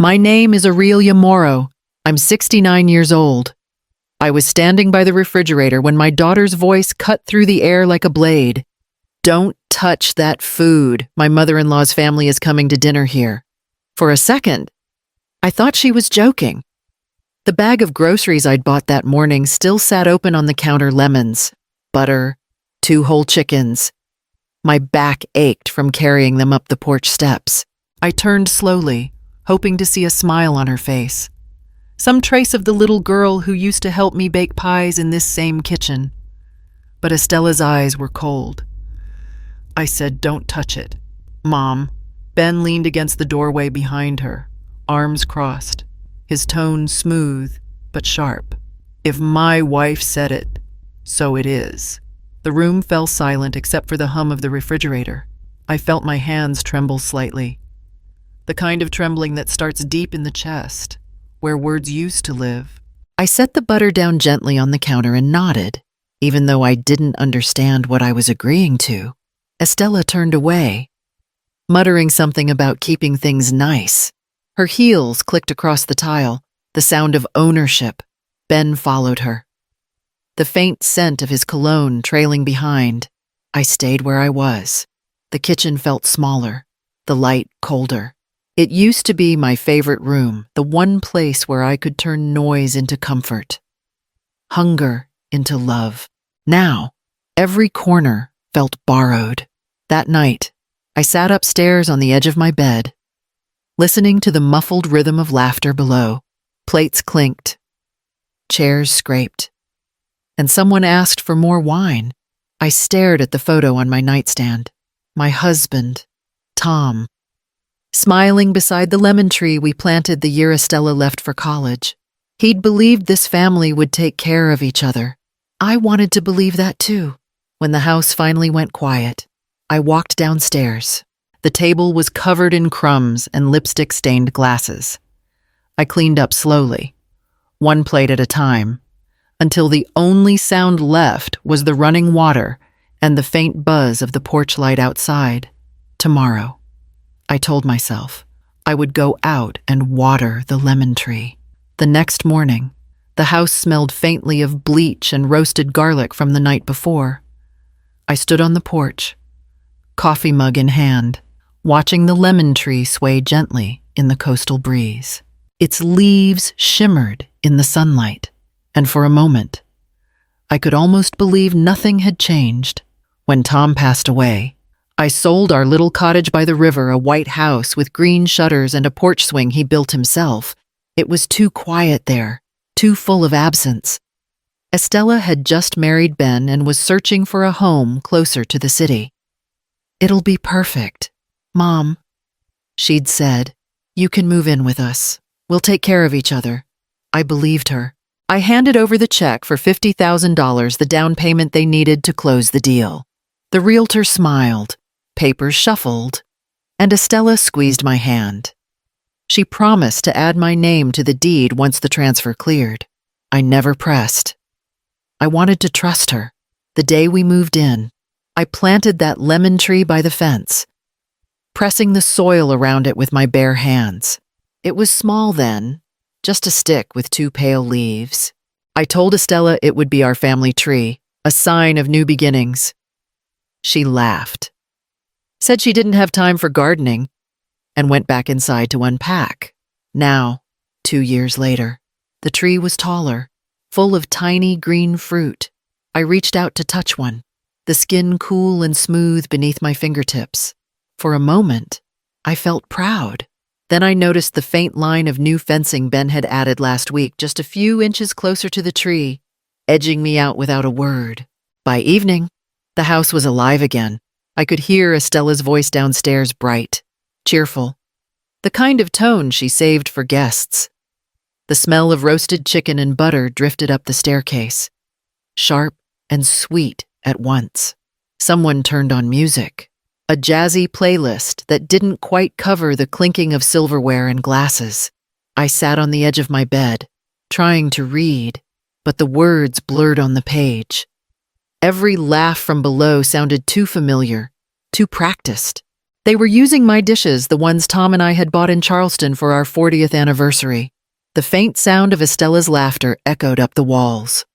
My name is Aurelia Morrow. I'm 69 years old. I was standing by the refrigerator when my daughter's voice cut through the air like a blade. Don't touch that food. My mother-in-law's family is coming to dinner here. For a second, I thought she was joking. The bag of groceries I'd bought that morning still sat open on the counter: lemons, butter, 2 whole chickens. My back ached from carrying them up the porch steps. I turned slowly, hoping to see a smile on her face. Some trace of the little girl who used to help me bake pies in this same kitchen. But Estella's eyes were cold. I said, "Don't touch it, Mom." Ben leaned against the doorway behind her, arms crossed, his tone smooth but sharp. "If my wife said it, so it is." The room fell silent except for the hum of the refrigerator. I felt my hands tremble slightly. The kind of trembling that starts deep in the chest, where words used to live. I set the butter down gently on the counter and nodded, even though I didn't understand what I was agreeing to. Estella turned away, muttering something about keeping things nice. Her heels clicked across the tile, the sound of ownership. Ben followed her, the faint scent of his cologne trailing behind. I stayed where I was. The kitchen felt smaller, the light colder. It used to be my favorite room, the one place where I could turn noise into comfort, hunger into love. Now, every corner felt borrowed. That night, I sat upstairs on the edge of my bed, listening to the muffled rhythm of laughter below. Plates clinked, chairs scraped, and someone asked for more wine. I stared at the photo on my nightstand. My husband, Tom, smiling beside the lemon tree we planted the year Estella left for college. He'd believed this family would take care of each other. I wanted to believe that too. When the house finally went quiet, I walked downstairs. The table was covered in crumbs and lipstick-stained glasses. I cleaned up slowly, one plate at a time, until the only sound left was the running water and the faint buzz of the porch light outside. Tomorrow, I told myself, I would go out and water the lemon tree. The next morning, the house smelled faintly of bleach and roasted garlic from the night before. I stood on the porch, coffee mug in hand, watching the lemon tree sway gently in the coastal breeze. Its leaves shimmered in the sunlight, and for a moment, I could almost believe nothing had changed. When Tom passed away, I sold our little cottage by the river, a white house with green shutters and a porch swing he built himself. It was too quiet there, too full of absence. Estella had just married Ben and was searching for a home closer to the city. "It'll be perfect, Mom," she'd said. "You can move in with us. We'll take care of each other." I believed her. I handed over the check for $50,000, the down payment they needed to close the deal. The realtor smiled, papers shuffled, and Estella squeezed my hand. She promised to add my name to the deed once the transfer cleared. I never pressed. I wanted to trust her. The day we moved in, I planted that lemon tree by the fence, pressing the soil around it with my bare hands. It was small then, just a stick with 2 pale leaves. I told Estella it would be our family tree, a sign of new beginnings. She laughed, said she didn't have time for gardening, and went back inside to unpack. Now, 2 years later, the tree was taller, full of tiny green fruit. I reached out to touch one, the skin cool and smooth beneath my fingertips. For a moment, I felt proud. Then I noticed the faint line of new fencing Ben had added last week, just a few inches closer to the tree, edging me out without a word. By evening, the house was alive again. I could hear Estella's voice downstairs, bright, cheerful, the kind of tone she saved for guests. The smell of roasted chicken and butter drifted up the staircase, sharp and sweet at once. Someone turned on music, a jazzy playlist that didn't quite cover the clinking of silverware and glasses. I sat on the edge of my bed, trying to read, but the words blurred on the page. Every laugh from below sounded too familiar, too practiced. They were using my dishes, the ones Tom and I had bought in Charleston for our 40th anniversary. The faint sound of Estella's laughter echoed up the walls,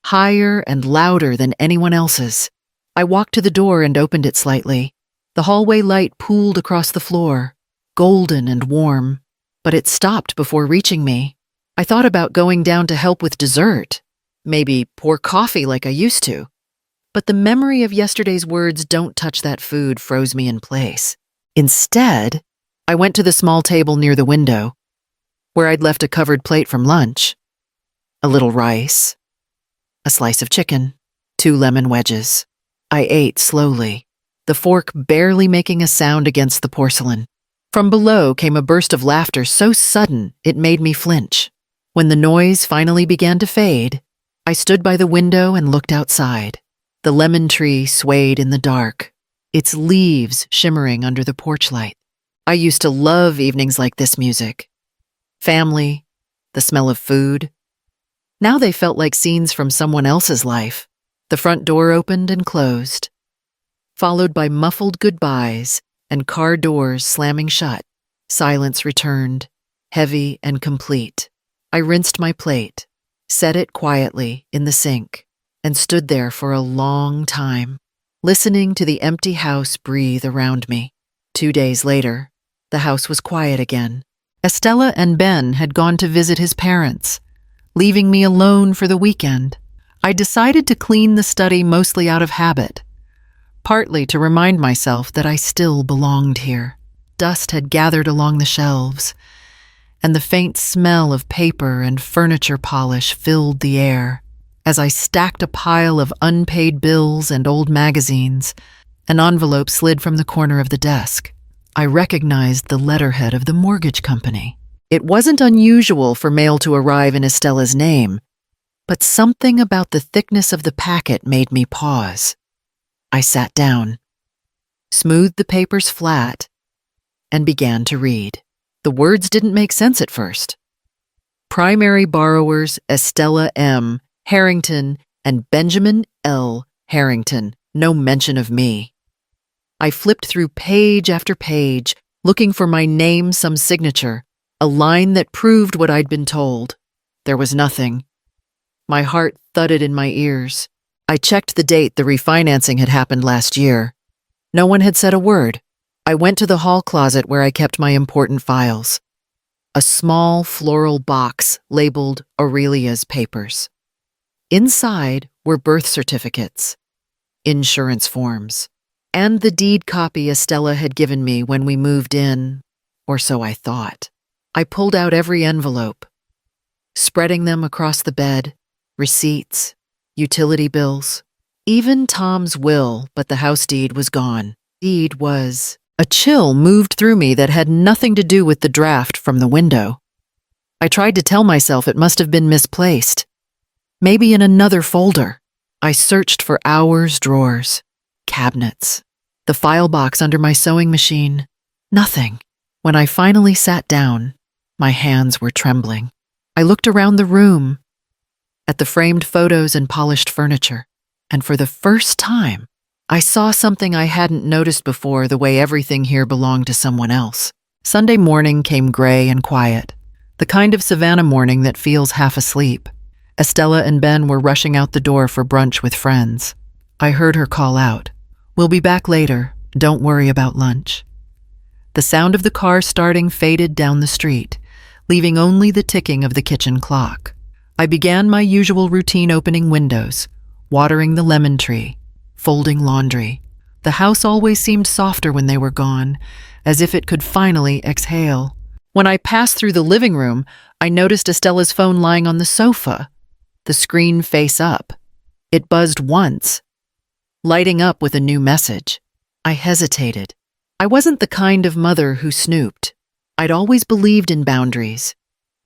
higher and louder than anyone else's. I walked to the door and opened it slightly. The hallway light pooled across the floor, golden and warm, but it stopped before reaching me. I thought about going down to help with dessert, maybe pour coffee like I used to. But the memory of yesterday's words, "Don't touch that food," froze me in place. Instead, I went to the small table near the window, where I'd left a covered plate from lunch. A little rice, a slice of chicken, 2 lemon wedges. I ate slowly, the fork barely making a sound against the porcelain. From below came a burst of laughter so sudden it made me flinch. When the noise finally began to fade, I stood by the window and looked outside. The lemon tree swayed in the dark, its leaves shimmering under the porch light. I used to love evenings like this music. Family, the smell of food. Now they felt like scenes from someone else's life. The front door opened and closed, followed by muffled goodbyes and car doors slamming shut. Silence returned, heavy and complete. I rinsed my plate, set it quietly in the sink, and stood there for a long time, listening to the empty house breathe around me. 2 days later, the house was quiet again. Estella and Ben had gone to visit his parents, leaving me alone for the weekend. I decided to clean the study mostly out of habit, partly to remind myself that I still belonged here. Dust had gathered along the shelves, and the faint smell of paper and furniture polish filled the air. As I stacked a pile of unpaid bills and old magazines, an envelope slid from the corner of the desk. I recognized the letterhead of the mortgage company. It wasn't unusual for mail to arrive in Estella's name, but something about the thickness of the packet made me pause. I sat down, smoothed the papers flat, and began to read. The words didn't make sense at first. Primary borrowers Estella M. Harrington and Benjamin L. Harrington. No mention of me. I flipped through page after page, looking for my name, some signature, a line that proved what I'd been told. There was nothing. My heart thudded in my ears. I checked the date the refinancing had happened last year. No one had said a word. I went to the hall closet where I kept my important files. A small floral box labeled Aurelia's papers. Inside were birth certificates, insurance forms, and the deed copy Estella had given me when we moved in, or so I thought. I pulled out every envelope, spreading them across the bed, receipts, utility bills, even Tom's will, but the house deed was gone. Deed was... A chill moved through me that had nothing to do with the draft from the window. I tried to tell myself it must have been misplaced. Maybe in another folder. I searched for hours, drawers, cabinets, the file box under my sewing machine. Nothing. When I finally sat down, my hands were trembling. I looked around the room, at the framed photos and polished furniture, and for the first time, I saw something I hadn't noticed before, the way everything here belonged to someone else. Sunday morning came gray and quiet, the kind of Savannah morning that feels half asleep. Estella and Ben were rushing out the door for brunch with friends. I heard her call out, "We'll be back later. Don't worry about lunch." The sound of the car starting faded down the street, leaving only the ticking of the kitchen clock. I began my usual routine, opening windows, watering the lemon tree, folding laundry. The house always seemed softer when they were gone, as if it could finally exhale. When I passed through the living room, I noticed Estella's phone lying on the sofa, the screen face up. It buzzed once, lighting up with a new message. I hesitated. I wasn't the kind of mother who snooped. I'd always believed in boundaries,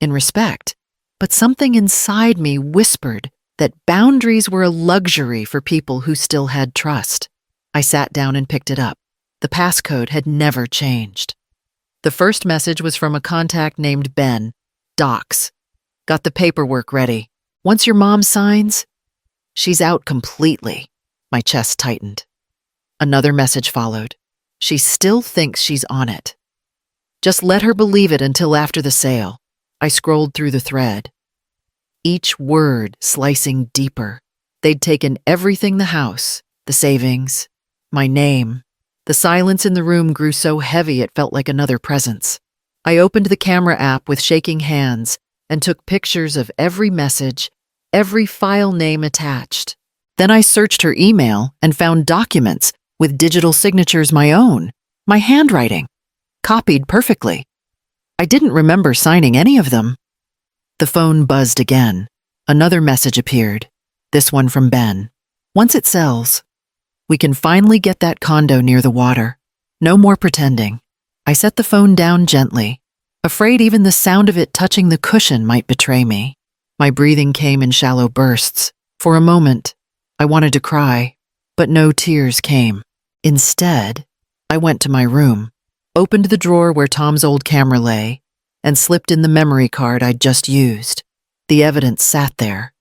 in respect, but something inside me whispered that boundaries were a luxury for people who still had trust. I sat down and picked it up. The passcode had never changed. The first message was from a contact named Ben. Docs. Got the paperwork ready. Once your mom signs, she's out completely. My chest tightened. Another message followed. She still thinks she's on it. Just let her believe it until after the sale. I scrolled through the thread. Each word slicing deeper. They'd taken everything: the house, the savings, my name. The silence in the room grew so heavy it felt like another presence. I opened the camera app with shaking hands and took pictures of every message, every file name attached. Then I searched her email and found documents with digital signatures my own, my handwriting, copied perfectly. I didn't remember signing any of them. The phone buzzed again. Another message appeared, this one from Ben. Once it sells, we can finally get that condo near the water. No more pretending. I set the phone down gently, afraid even the sound of it touching the cushion might betray me. My breathing came in shallow bursts. For a moment, I wanted to cry, but no tears came. Instead, I went to my room, opened the drawer where Tom's old camera lay, and slipped in the memory card I'd just used. The evidence sat there,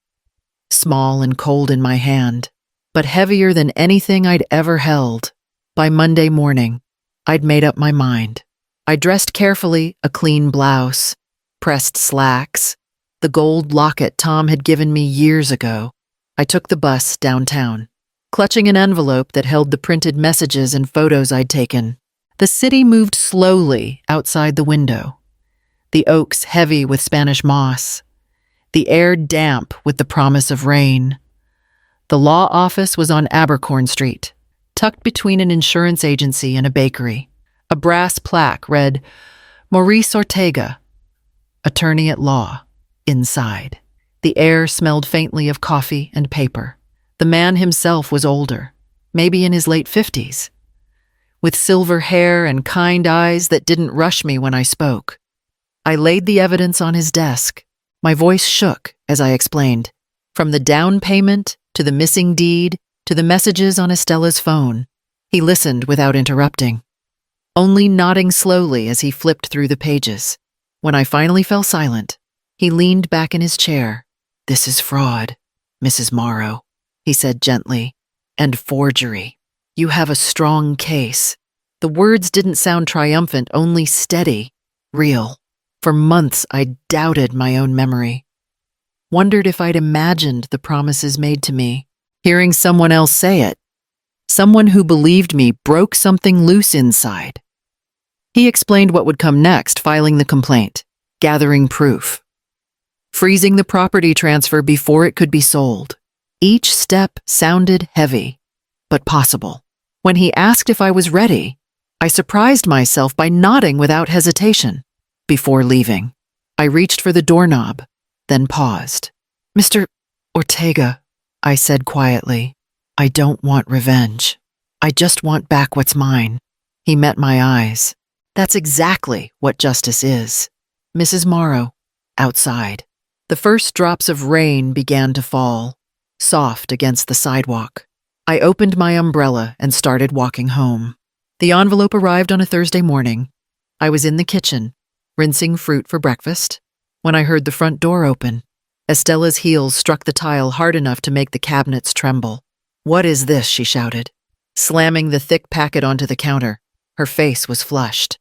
small and cold in my hand, but heavier than anything I'd ever held. By Monday morning, I'd made up my mind. I dressed carefully, a clean blouse, pressed slacks, the gold locket Tom had given me years ago. I took the bus downtown, clutching an envelope that held the printed messages and photos I'd taken. The city moved slowly outside the window, the oaks heavy with Spanish moss, the air damp with the promise of rain. The law office was on Abercorn Street, tucked between an insurance agency and a bakery. A brass plaque read, Maurice Ortega, attorney at law, inside. The air smelled faintly of coffee and paper. The man himself was older, maybe in his late 50s, with silver hair and kind eyes that didn't rush me when I spoke. I laid the evidence on his desk. My voice shook as I explained, from the down payment to the missing deed to the messages on Estella's phone. He listened without interrupting, only nodding slowly as he flipped through the pages. When I finally fell silent, he leaned back in his chair. "This is fraud, Mrs. Morrow," he said gently, "and forgery. You have a strong case." The words didn't sound triumphant, only steady, real. For months, I doubted my own memory, wondered if I'd imagined the promises made to me. Hearing someone else say it, someone who believed me, broke something loose inside. He explained what would come next: filing the complaint, gathering proof, freezing the property transfer before it could be sold. Each step sounded heavy, but possible. When he asked if I was ready, I surprised myself by nodding without hesitation. Before leaving, I reached for the doorknob, then paused. "Mr. Ortega," I said quietly, "I don't want revenge. I just want back what's mine." He met my eyes. That's exactly what justice is. Mrs. Morrow, outside. The first drops of rain began to fall, soft against the sidewalk. I opened my umbrella and started walking home. The envelope arrived on a Thursday morning. I was in the kitchen, rinsing fruit for breakfast, when I heard the front door open. Estella's heels struck the tile hard enough to make the cabinets tremble. "What is this?" she shouted, slamming the thick packet onto the counter. Her face was flushed,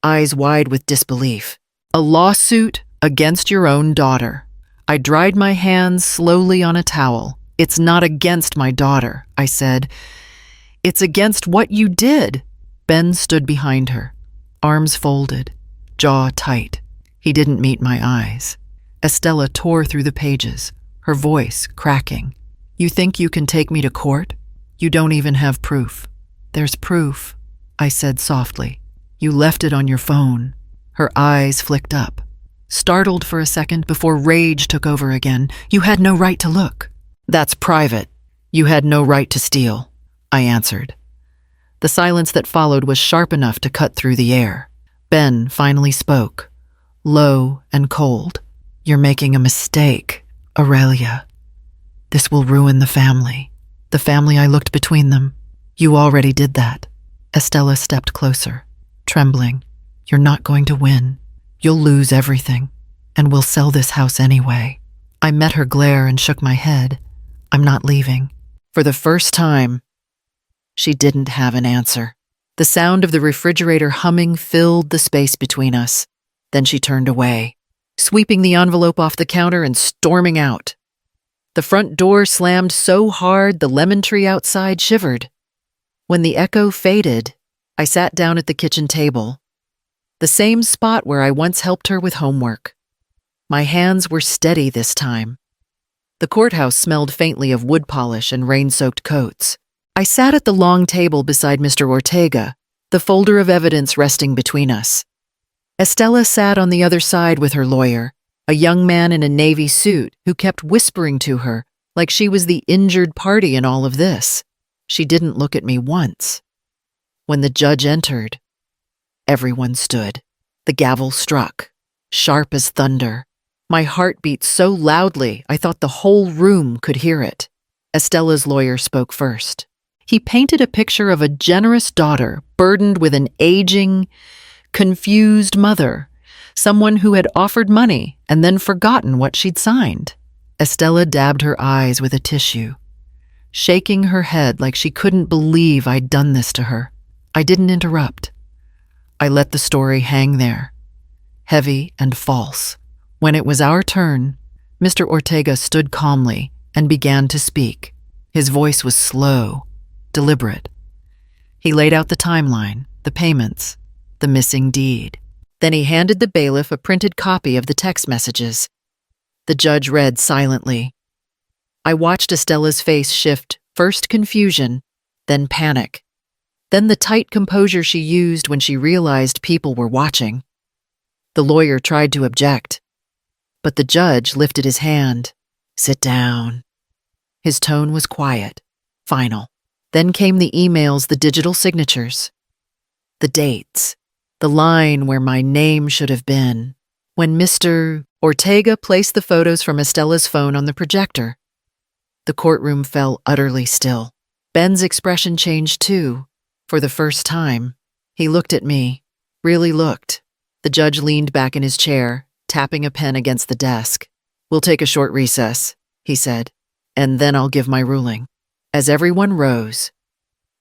eyes wide with disbelief. "A lawsuit against your own daughter." I dried my hands slowly on a towel. "It's not against my daughter," I said. "It's against what you did." Ben stood behind her, arms folded, jaw tight. He didn't meet my eyes. Estella tore through the pages, her voice cracking. "You think you can take me to court? You don't even have proof." "There's proof," I said softly. "You left it on your phone." Her eyes flicked up, startled for a second before rage took over again. "You had no right to look." "That's private. You had no right to steal," I answered. The silence that followed was sharp enough to cut through the air. Ben finally spoke, low and cold. "You're making a mistake, Aurelia. This will ruin the family I looked between them. You already did that." Estella stepped closer, trembling. "You're not going to win. You'll lose everything, and we'll sell this house anyway." I met her glare and shook my head. "I'm not leaving." For the first time, she didn't have an answer. The sound of the refrigerator humming filled the space between us. Then she turned away, sweeping the envelope off the counter and storming out. The front door slammed so hard the lemon tree outside shivered. When the echo faded, I sat down at the kitchen table, the same spot where I once helped her with homework. My hands were steady this time. The courthouse smelled faintly of wood polish and rain-soaked coats. I sat at the long table beside Mr. Ortega, the folder of evidence resting between us. Estella sat on the other side with her lawyer, a young man in a navy suit who kept whispering to her like she was the injured party in all of this. She didn't look at me once. When the judge entered, everyone stood. The gavel struck, sharp as thunder. My heart beat so loudly I thought the whole room could hear it. Estella's lawyer spoke first. He painted a picture of a generous daughter burdened with an aging, confused mother, someone who had offered money and then forgotten what she'd signed. Estella dabbed her eyes with a tissue, shaking her head like she couldn't believe I'd done this to her. I didn't interrupt. I let the story hang there, heavy and false. When it was our turn, Mr. Ortega stood calmly and began to speak. His voice was slow, deliberate. He laid out the timeline, the payments, the missing deed. Then he handed the bailiff a printed copy of the text messages. The judge read silently. I watched Estella's face shift, first confusion, then panic, then the tight composure she used when she realized people were watching. The lawyer tried to object, but the judge lifted his hand. Sit down. His tone was quiet, final. Then came the emails, the digital signatures, the dates, the line where my name should have been. When Mr. Ortega placed the photos from Estella's phone on the projector, the courtroom fell utterly still. Ben's expression changed too. For the first time, he looked at me, really looked. The judge leaned back in his chair, tapping a pen against the desk. We'll take a short recess, he said, and then I'll give my ruling. As everyone rose,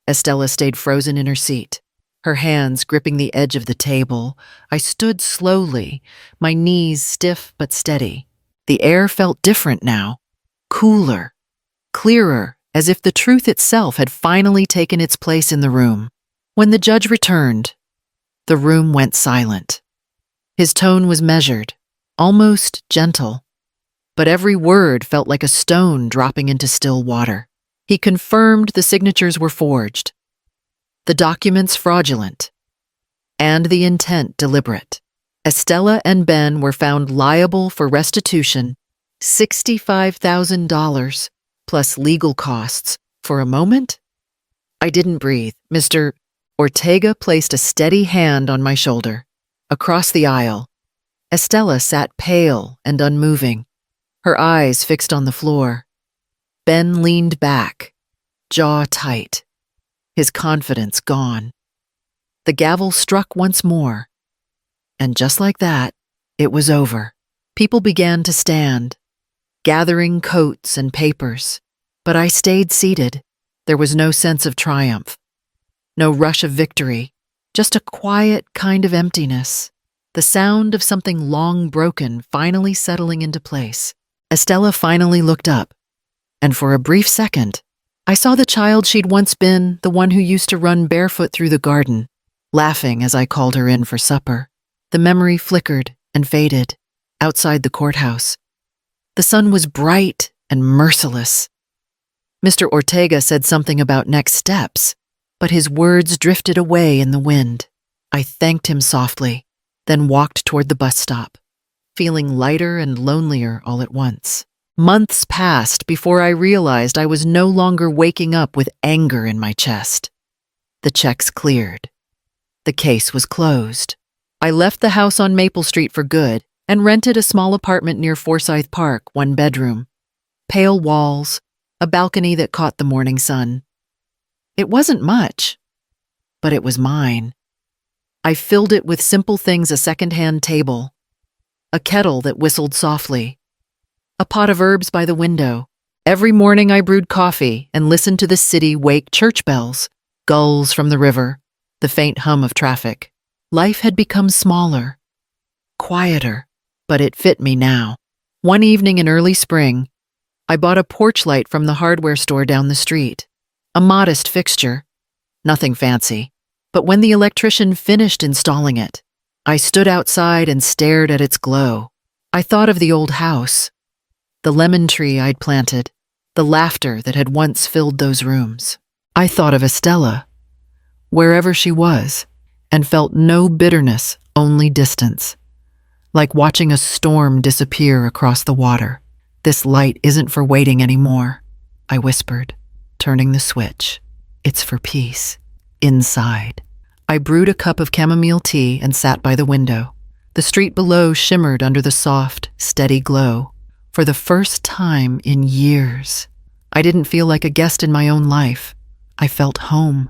Estella stayed frozen in her seat, her hands gripping the edge of the table. I stood slowly, my knees stiff but steady. The air felt different now, cooler, clearer, as if the truth itself had finally taken its place in the room. When the judge returned, the room went silent. His tone was measured, almost gentle, but every word felt like a stone dropping into still water. He confirmed the signatures were forged, the documents fraudulent, and the intent deliberate. Estella and Ben were found liable for restitution, $65,000, plus legal costs. For a moment, I didn't breathe. Mr. Ortega placed a steady hand on my shoulder. Across the aisle, Estella sat pale and unmoving, her eyes fixed on the floor. Ben leaned back, jaw tight, his confidence gone. The gavel struck once more, and just like that, it was over. People began to stand, gathering coats and papers, but I stayed seated. There was no sense of triumph, no rush of victory, just a quiet kind of emptiness, the sound of something long broken finally settling into place. Estella finally looked up, and for a brief second, I saw the child she'd once been, the one who used to run barefoot through the garden, laughing as I called her in for supper. The memory flickered and faded outside the courthouse. The sun was bright and merciless. Mr. Ortega said something about next steps, but his words drifted away in the wind. I thanked him softly, then walked toward the bus stop, feeling lighter and lonelier all at once. Months passed before I realized I was no longer waking up with anger in my chest. The checks cleared. The case was closed. I left the house on Maple Street for good and rented a small apartment near Forsyth Park, 1 bedroom. Pale walls, a balcony that caught the morning sun. It wasn't much, but it was mine. I filled it with simple things: a second-hand table, a kettle that whistled softly, a pot of herbs by the window. Every morning I brewed coffee and listened to the city wake church bells, gulls from the river, the faint hum of traffic. Life had become smaller, quieter, but it fit me now. One evening in early spring, I bought a porch light from the hardware store down the street. A modest fixture, nothing fancy. But when the electrician finished installing it, I stood outside and stared at its glow. I thought of the old house, the lemon tree I'd planted, the laughter that had once filled those rooms. I thought of Estella, wherever she was, and felt no bitterness, only distance. Like watching a storm disappear across the water. "This light isn't for waiting anymore," I whispered, turning the switch. "It's for peace, inside." I brewed a cup of chamomile tea and sat by the window. The street below shimmered under the soft, steady glow. For the first time in years, I didn't feel like a guest in my own life. I felt home.